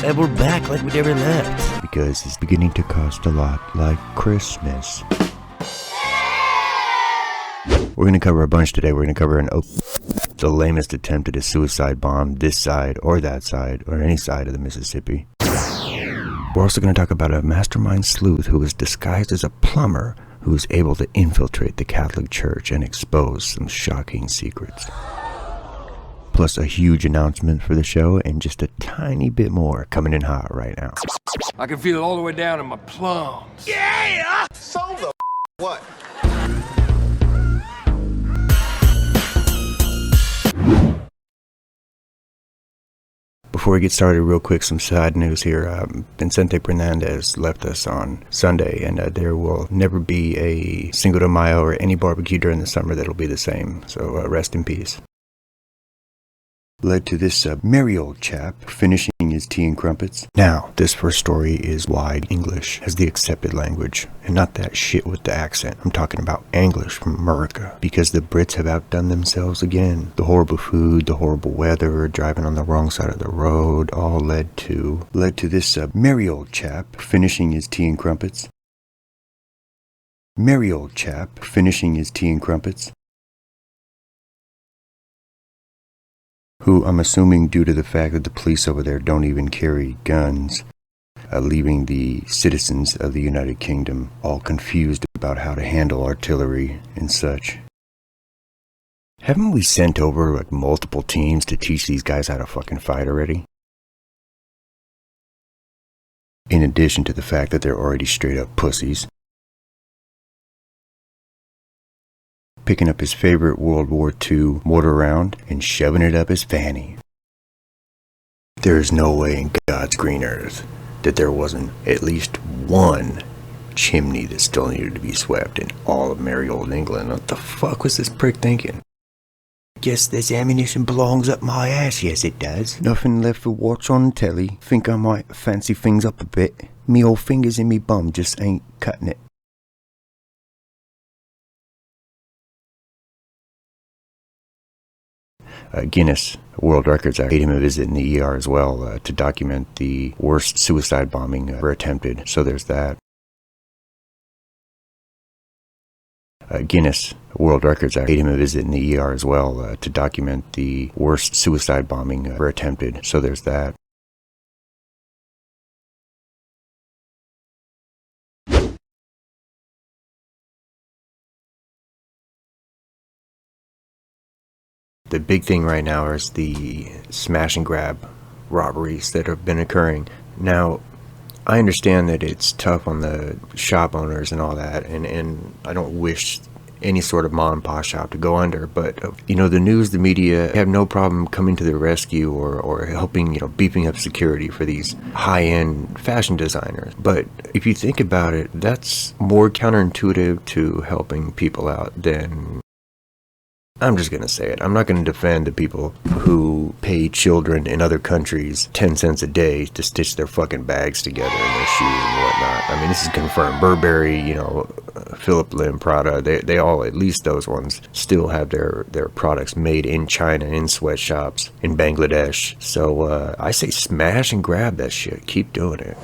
And we're back like we never left. Because it's beginning to cost a lot like Christmas. We're going to cover a bunch today. We're going to cover the lamest attempt at a suicide bomb this side or that side or any side of the Mississippi. We're also going to talk about a mastermind sleuth who was disguised as a plumber who was able to infiltrate the Catholic Church and expose some shocking secrets. Plus a huge announcement for the show and just a tiny bit more coming in hot right now. I can feel it all the way down in my plums. Yeah! So the what? Before we get started, real quick, some sad news here. Vicente Fernandez left us on Sunday, and there will never be a Cinco de Mayo or any barbecue during the summer that'll be the same. So rest in peace. Led to this merry old chap finishing his tea and crumpets. Now, this first story is wide English as the accepted language, and not that shit with the accent. I'm talking about English from America, because the Brits have outdone themselves again. The horrible food, the horrible weather, driving on the wrong side of the road, all led to this merry old chap finishing his tea and crumpets. Merry old chap finishing his tea and crumpets. Who I'm assuming, due to the fact that the police over there don't even carry guns, leaving the citizens of the United Kingdom all confused about how to handle artillery and such. Haven't we sent over like multiple teams to teach these guys how to fucking fight already? In addition to the fact that they're already straight up pussies. Picking up his favorite World War II mortar round and shoving it up his fanny. There is no way in God's green earth that there wasn't at least one chimney that still needed to be swept in all of merry old England. What the fuck was this prick thinking? Guess this ammunition belongs up my ass. Yes, it does. Nothing left for watch on telly. Think I might fancy things up a bit. Me old fingers in me bum just ain't cutting it. Guinness World Records paid him a visit in the ER as well to document the worst suicide bombing ever attempted. So there's that. Guinness World Records paid him a visit in the ER as well to document the worst suicide bombing ever attempted. So there's that. The big thing right now is the smash and grab robberies that have been occurring. Now, I understand that it's tough on the shop owners and all that, and I don't wish any sort of mom and pop shop to go under, but you know, the news, the media have no problem coming to the rescue or helping, you know, beefing up security for these high-end fashion designers. But if you think about it, that's more counterintuitive to helping people out than... I'm just going to say it. I'm not going to defend the people who pay children in other countries 10 cents a day to stitch their fucking bags together and their shoes and whatnot. I mean, this is confirmed. Burberry, you know, Philip Lim, Prada, they all, at least those ones, still have their products made in China, in sweatshops, in Bangladesh. So I say smash and grab that shit. Keep doing it.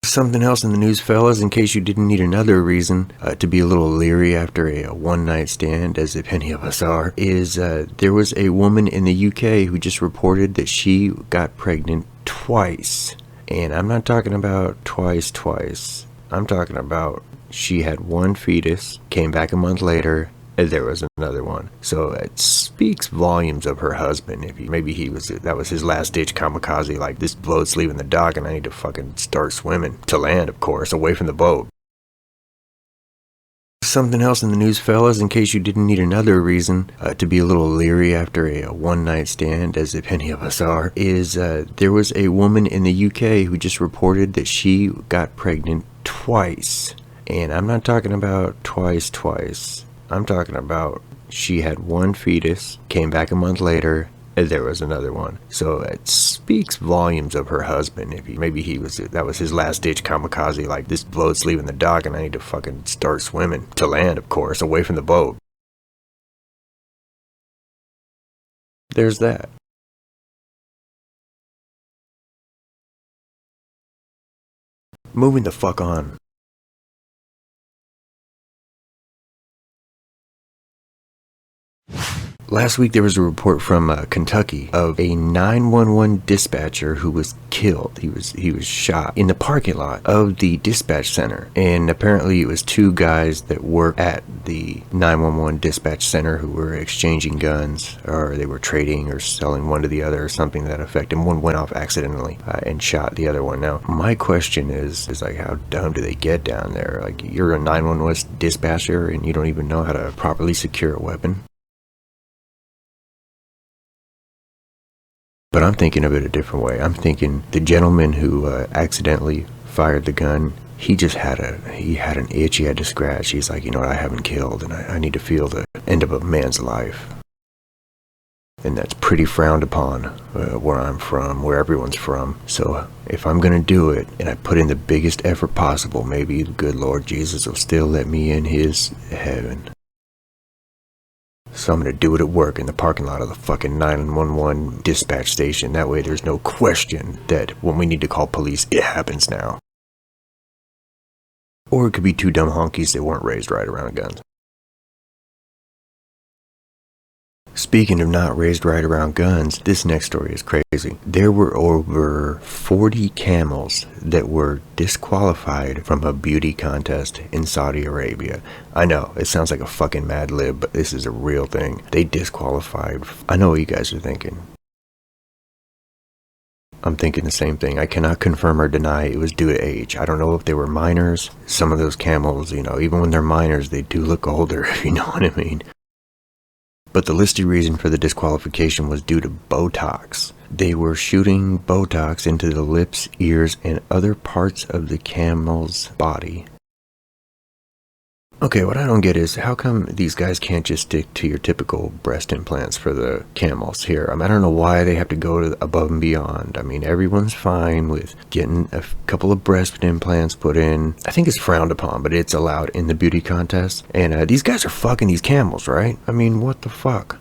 Something else in the news, fellas, in case you didn't need another reason to be a little leery after a one-night stand, as if any of us are, is there was a woman in the UK who just reported that she got pregnant twice. And I'm not talking about twice. I'm talking about she had one fetus, came back a month later, and there was another one. So it speaks volumes of her husband. If that was his last ditch kamikaze, like, this boat's leaving the dock and I need to fucking start swimming to land, of course, away from the boat. Something else in the news, fellas, in case you didn't need another reason to be a little leery after a one-night stand, as if any of us are, is there was a woman in the UK who just reported that she got pregnant twice. And I'm not talking about twice. I'm talking about she had one fetus, came back a month later, and there was another one. So it speaks volumes of her husband. If that was his last ditch kamikaze, like, this boat's leaving the dock and I need to fucking start swimming to land, of course, away from the boat. There's that. Moving the fuck on. Last week there was a report from Kentucky of a 911 dispatcher who was killed. He was shot in the parking lot of the dispatch center, and apparently it was two guys that work at the 911 dispatch center who were exchanging guns, or they were trading or selling one to the other or something to that effect, and one went off accidentally and shot the other one. Now my question is like, how dumb do they get down there? Like, you're a 911 dispatcher and you don't even know how to properly secure a weapon? But I'm thinking of it a different way. I'm thinking the gentleman who accidentally fired the gun, he had an itch he had to scratch. He's like, you know what, I haven't killed, and I need to feel the end of a man's life. And that's pretty frowned upon where I'm from, where everyone's from. So if I'm gonna do it, and I put in the biggest effort possible, maybe the good Lord Jesus will still let me in his heaven. So I'm gonna do it at work in the parking lot of the fucking 911 dispatch station. That way there's no question that when we need to call police, it happens now. Or it could be two dumb honkies that weren't raised right around guns. Speaking of not raised right around guns, this next story is crazy. There were over 40 camels that were disqualified from a beauty contest in Saudi Arabia. I know, it sounds like a fucking Mad Lib, but this is a real thing. They disqualified. I know what you guys are thinking. I'm thinking the same thing. I cannot confirm or deny it was due to age. I don't know if they were minors. Some of those camels, you know, even when they're minors, they do look older, if you know what I mean. But the listed reason for the disqualification was due to Botox. They were shooting Botox into the lips, ears, and other parts of the camel's body. Okay, what I don't get is, how come these guys can't just stick to your typical breast implants for the camels here? I mean, I don't know why they have to go to above and beyond. I mean, everyone's fine with getting a couple of breast implants put in. I think it's frowned upon, but it's allowed in the beauty contest. And these guys are fucking these camels, right? I mean, what the fuck?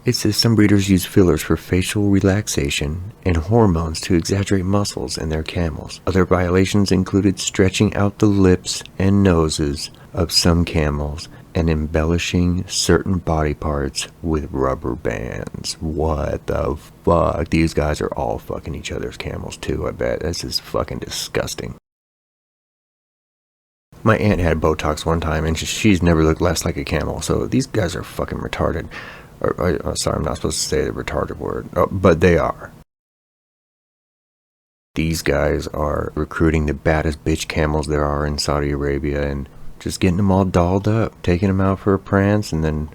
It says some breeders use fillers for facial relaxation and hormones to exaggerate muscles in their camels. Other violations included stretching out the lips and noses of some camels and embellishing certain body parts with rubber bands. What the fuck? These guys are all fucking each other's camels too, I bet. This is fucking disgusting. My aunt had Botox one time and she's never looked less like a camel, so these guys are fucking retarded. Sorry, I'm not supposed to say the retarded word, but they are. These guys are recruiting the baddest bitch camels there are in Saudi Arabia and just getting them all dolled up, taking them out for a prance, and then...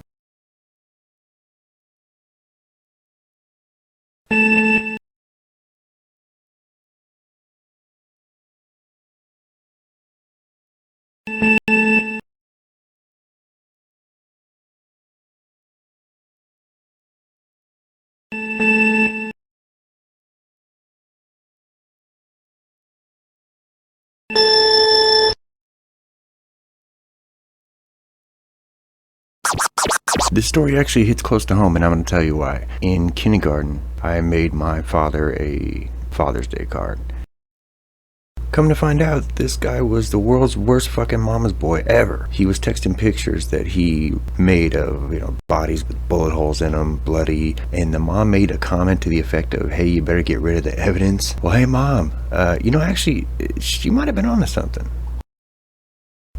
This story actually hits close to home, and I'm going to tell you why. In kindergarten, I made my father a Father's Day card. Come to find out, this guy was the world's worst fucking mama's boy ever. He was texting pictures that he made of, you know, bodies with bullet holes in them, bloody, and the mom made a comment to the effect of, hey, you better get rid of the evidence. Well, hey, mom, you know, actually, she might have been onto something.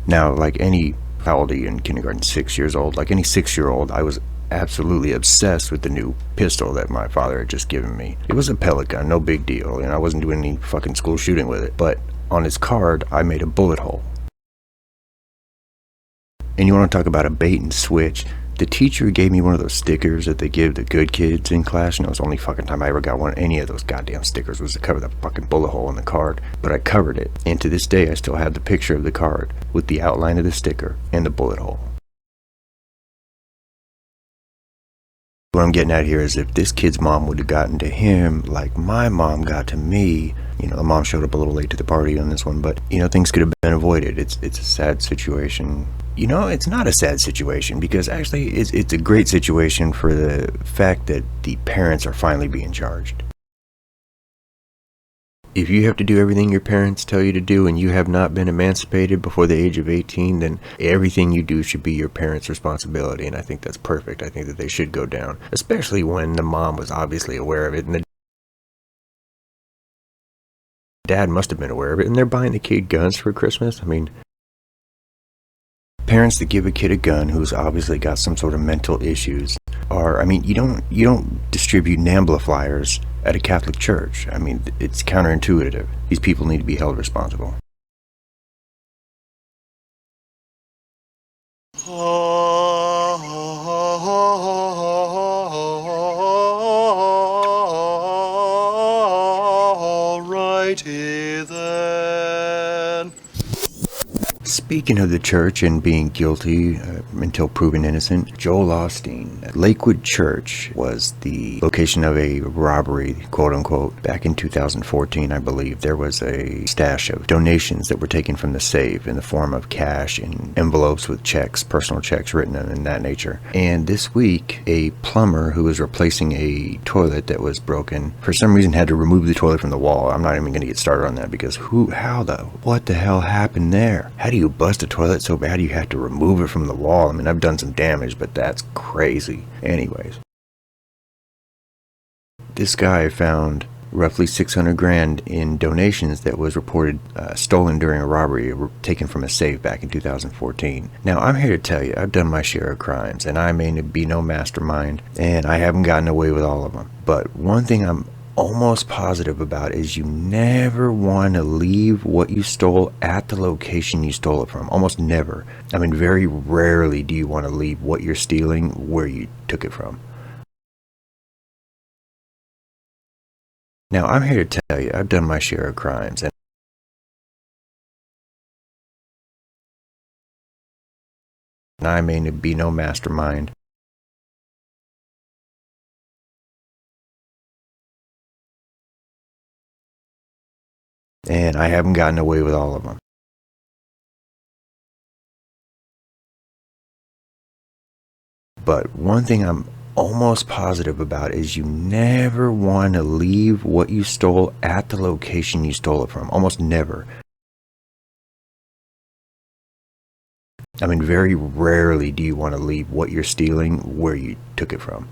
Now, like any... How old are you in kindergarten? 6 years old. Like any 6-year-old, I was absolutely obsessed with the new pistol that my father had just given me. It was a pellet gun, no big deal. You know, I wasn't doing any fucking school shooting with it. But on his card, I made a bullet hole. And you want to talk about a bait and switch? The teacher gave me one of those stickers that they give the good kids in class. You know, it's the only fucking time I ever got one. Any of those goddamn stickers was to cover the fucking bullet hole in the card. But I covered it. And to this day, I still have the picture of the card with the outline of the sticker and the bullet hole. What I'm getting at here is if this kid's mom would have gotten to him like my mom got to me, you know, the mom showed up a little late to the party on this one, but, you know, things could have been avoided. It's a sad situation. You know, it's not a sad situation because actually it's a great situation for the fact that the parents are finally being charged. If you have to do everything your parents tell you to do and you have not been emancipated before the age of 18, then everything you do should be your parents' responsibility, and I think that's perfect. I think that they should go down, especially when the mom was obviously aware of it, and the dad must have been aware of it, and they're buying the kid guns for Christmas. I mean, parents that give a kid a gun who's obviously got some sort of mental issues are, I mean, you don't distribute NAMBLA flyers at a Catholic church. I mean, it's counterintuitive. These people need to be held responsible. Alrighty then. Speaking of the church and being guilty until proven innocent, Joel Osteen at Lakewood Church was the location of a robbery, quote unquote. Back in 2014, I believe, there was a stash of donations that were taken from the safe in the form of cash and envelopes with checks, personal checks written in that nature. And this week, a plumber who was replacing a toilet that was broken, for some reason had to remove the toilet from the wall. I'm not even going to get started on that because what the hell happened there? How do you bust a toilet so bad you have to remove it from the wall? I mean, I've done some damage, but that's crazy. Anyways, this guy found roughly 600 grand in donations that was reported stolen during a robbery taken from a safe back in 2014. Now, I'm here to tell you, I've done my share of crimes, and I may be no mastermind, and I haven't gotten away with all of them. But one thing I'm almost positive about is you never want to leave what you stole at the location you stole it from. Almost never. I mean, very rarely do you want to leave what you're stealing where you took it from. Now, I'm here to tell you, I've done my share of crimes, and I may be no mastermind. And I haven't gotten away with all of them. But one thing I'm almost positive about is you never want to leave what you stole at the location you stole it from. Almost never. I mean, very rarely do you want to leave what you're stealing where you took it from.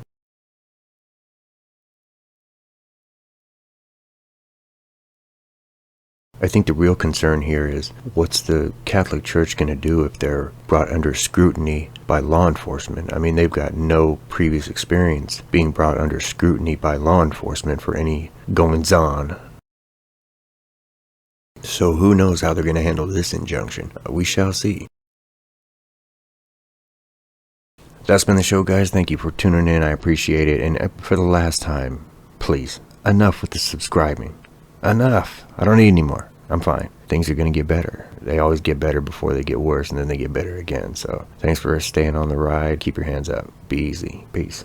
I think the real concern here is, what's the Catholic Church going to do if they're brought under scrutiny by law enforcement? I mean, they've got no previous experience being brought under scrutiny by law enforcement for any goings-on. So who knows how they're going to handle this injunction? We shall see. That's been the show, guys. Thank you for tuning in. I appreciate it. And for the last time, please, enough with the subscribing. Enough. I don't need any more. I'm fine. Things are going to get better. They always get better before they get worse, and then they get better again. So thanks for staying on the ride. Keep your hands up. Be easy. Peace.